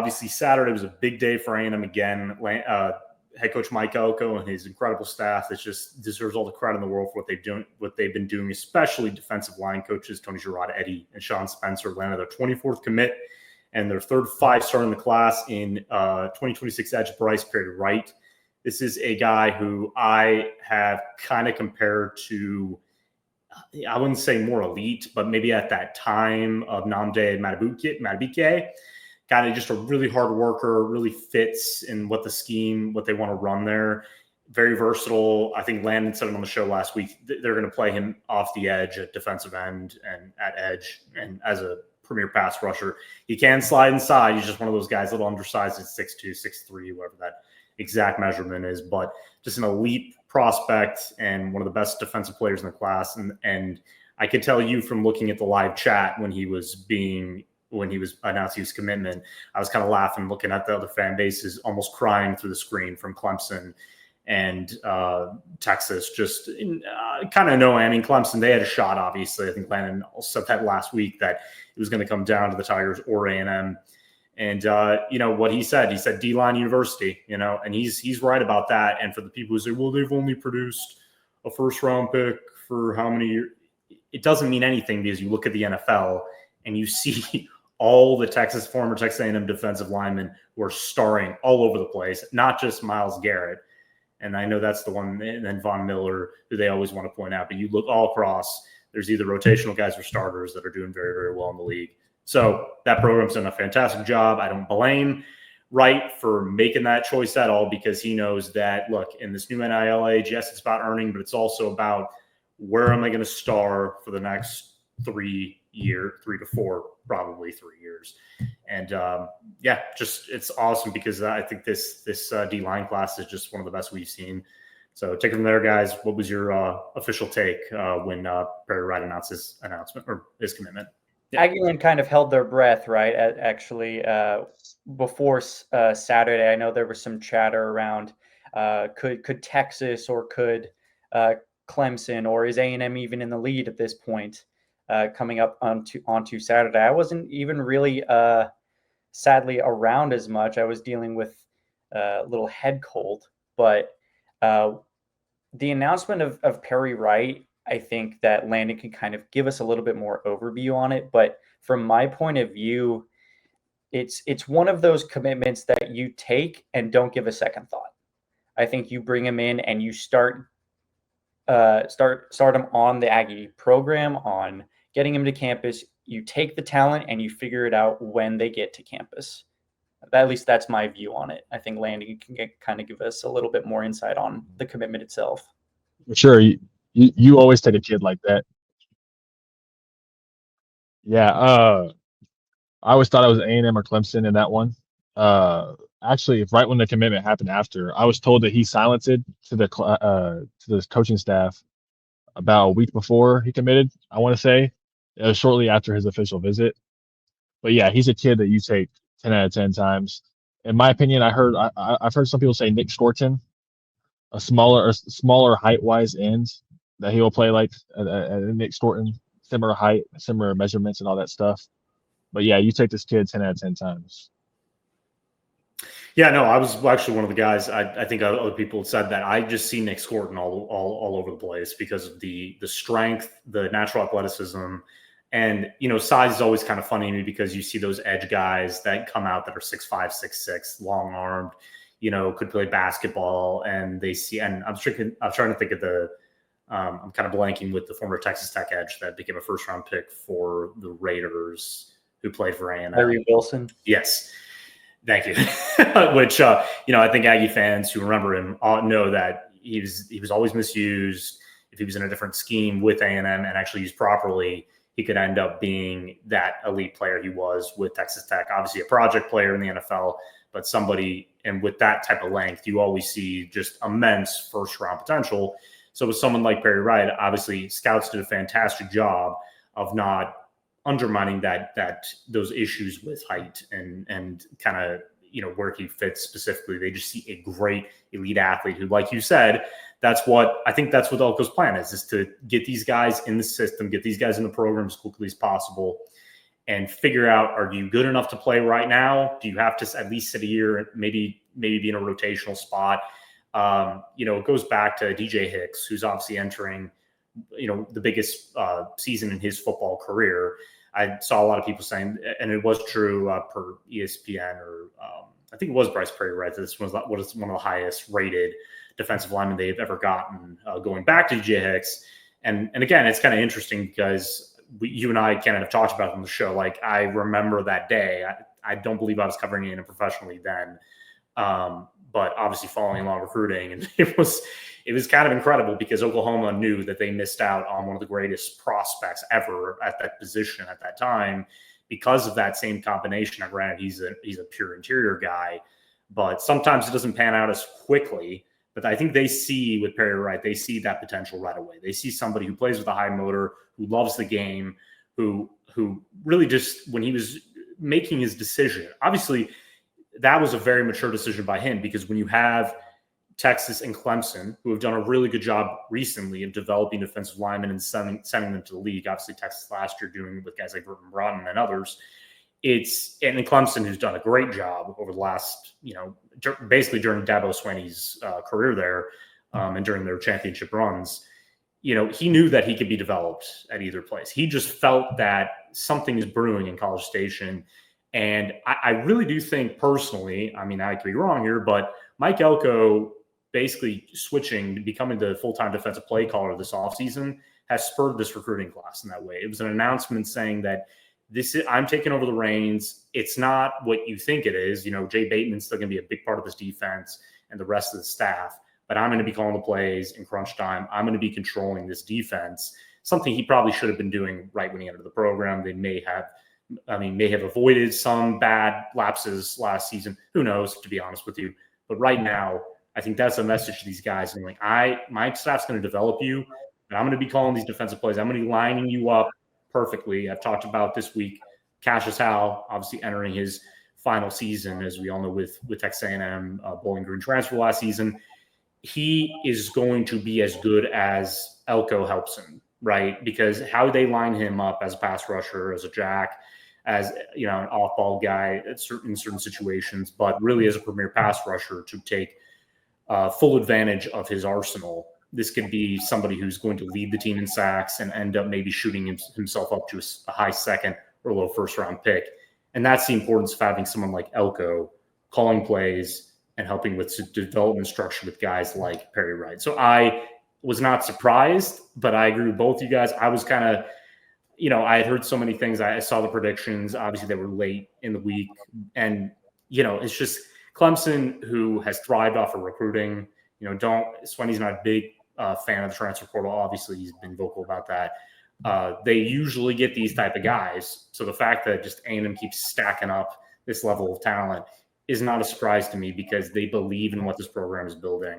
obviously Saturday was a big day for A&M again. Head coach Mike Elko and his incredible staff that just deserves all the credit in the world for what they've been doing, especially defensive line coaches Tony Girard, Eddie, and Sean Spencer landed their 24th commit and their third 5-star in the class in 2026 Edge Bryce Perry Wright. This is a guy who I have kind of compared to, I wouldn't say more elite, but maybe at that time of Nnamdi Madubuike. Kind of just a really hard worker, really fits in what they want to run there. Very versatile. I think Landon said it on the show last week. They're going to play him off the edge at defensive end and at edge and as a premier pass rusher. He can slide inside. He's just one of those guys, a little undersized at 6'2", 6'3", whatever that exact measurement is, but just an elite prospect and one of the best defensive players in the class. And I could tell you from looking at the live chat when he was announcing his commitment, I was kind of laughing, looking at the other fan bases, almost crying through the screen from Clemson and Texas. Just kind of know, I mean, Clemson, they had a shot, obviously. I think Landon said that last week that it was going to come down to the Tigers or A&M. And, what he said D-line university, and he's right about that. And for the people who say, well, they've only produced a first-round pick for how many years? It doesn't mean anything because you look at the NFL and you see all the former Texas A&M defensive linemen who are starring all over the place, not just Myles Garrett. And I know that's the one, and then Von Miller, who they always want to point out. But you look all across, there's either rotational guys or starters that are doing very, very well in the league. So that program's done a fantastic job. I don't blame Wright for making that choice at all because he knows that, look, in this new NIL age, yes, it's about earning, but it's also about where am I going to star for the next 3 to 4, probably 3 years. And it's awesome because I think this D-line class is just one of the best we've seen. So take it from there, guys. What was your official take when Perry Wright announced his announcement or his commitment? Yeah. Aggieland kind of held their breath, right? Before Saturday, I know there was some chatter around could Texas or could Clemson or is A&M even in the lead at this point coming up onto Saturday. I wasn't even really sadly around as much. I was dealing with a little head cold, but the announcement of Perry Wright, I think that Landon can kind of give us a little bit more overview on it. But from my point of view, it's one of those commitments that you take and don't give a second thought. I think you bring him in and you start him on the Aggie program, on getting him to campus. You take the talent and you figure it out when they get to campus. At least that's my view on it. I think Landon can kind of give us a little bit more insight on the commitment itself. Sure. You always take a kid like that. Yeah. I always thought it was A&M or Clemson in that one. Actually, right when the commitment happened after, I was told that he silenced to the coaching staff about a week before he committed. I want to say it was shortly after his official visit. But yeah, he's a kid that you take 10 out of 10 times. In my opinion, I've heard some people say Nick Scorton, a smaller height-wise end that he will play like Nick Scorton, similar height, similar measurements, and all that stuff. But yeah, you take this kid 10 out of 10 times. Yeah, no, I was actually one of the guys. I think other people said that. I just see Nick Scorton all over the place because of the strength, the natural athleticism, and size is always kind of funny to me because you see those edge guys that come out that are 6'5", 6'6", long armed, could play basketball, and they see. And I'm trying to think of the. I'm kind of blanking with the former Texas Tech edge that became a first-round pick for the Raiders, who played for A&M. Larry Wilson. Yes, thank you. Which I think Aggie fans who remember him know that he was always misused. If he was in a different scheme with A&M and actually used properly, he could end up being that elite player he was with Texas Tech. Obviously, a project player in the NFL, but somebody, and with that type of length, you always see just immense first-round potential. So with someone like Perry Wright, obviously scouts did a fantastic job of not undermining those issues with height and kind of where he fits specifically. They just see a great elite athlete who, like you said, that's what Elko's plan is to get these guys in the system, get these guys in the program as quickly as possible. and figure out, are you good enough to play right now? Do you have to at least sit a year, maybe be in a rotational spot? It goes back to DJ Hicks, who's obviously entering, the biggest season in his football career. I saw a lot of people saying, and it was true per ESPN, or I think it was Bryce Perry, right? This was one of the highest rated defensive linemen they've ever gotten, going back to DJ Hicks. And again, it's kind of interesting because you and I kind of have talked about it on the show. Like, I remember that day. I don't believe I was covering it professionally then, but obviously following along recruiting, and it was kind of incredible because Oklahoma knew that they missed out on one of the greatest prospects ever at that position at that time because of that same combination. Now, granted, he's a pure interior guy, but sometimes it doesn't pan out as quickly. But I think they see with Perry Wright, they see that potential right away. They see somebody who plays with a high motor, who loves the game, who really just, when he was making his decision, obviously that was a very mature decision by him, because when you have Texas and Clemson, who have done a really good job recently of developing defensive linemen and sending them to the league, obviously Texas last year doing it with guys like Burton Broughton and others, and Clemson, who's done a great job over the last, basically during Dabo Swinney's career there, and during their championship runs, he knew that he could be developed at either place. He just felt that something is brewing in College Station. And I really do think personally, I mean, I could be wrong here, but Mike Elko basically switching, becoming the full-time defensive play caller this offseason has spurred this recruiting class in that way. It was an announcement saying that I'm taking over the reins. It's not what you think it is. Jay Bateman's still going to be a big part of this defense and the rest of the staff, but I'm going to be calling the plays in crunch time. I'm going to be controlling this defense, something he probably should have been doing right when he entered the program. They may have avoided some bad lapses last season. Who knows, to be honest with you. But right now, I think that's a message to these guys. And my staff's going to develop you, and I'm going to be calling these defensive plays. I'm going to be lining you up perfectly. I've talked about this week, Cassius Howell, obviously entering his final season, as we all know, with Texas A&M, Bowling Green transfer last season. He is going to be as good as Elko helps him, right? Because how they line him up as a pass rusher, as a jack, as an off-ball guy in certain situations, but really as a premier pass rusher to take full advantage of his arsenal. This could be somebody who's going to lead the team in sacks and end up maybe shooting himself up to a high second or low first-round pick. And that's the importance of having someone like Elko calling plays and helping with development structure with guys like Perry Wright. So I was not surprised, but I agree with both you guys. I was kind of, I had heard so many things. I saw the predictions. Obviously, they were late in the week. And, it's just Clemson, who has thrived off of recruiting. Swinney's not a big fan of the transfer portal. Obviously, he's been vocal about that. They usually get these type of guys. So the fact that just A&M keeps stacking up this level of talent is not a surprise to me, because they believe in what this program is building.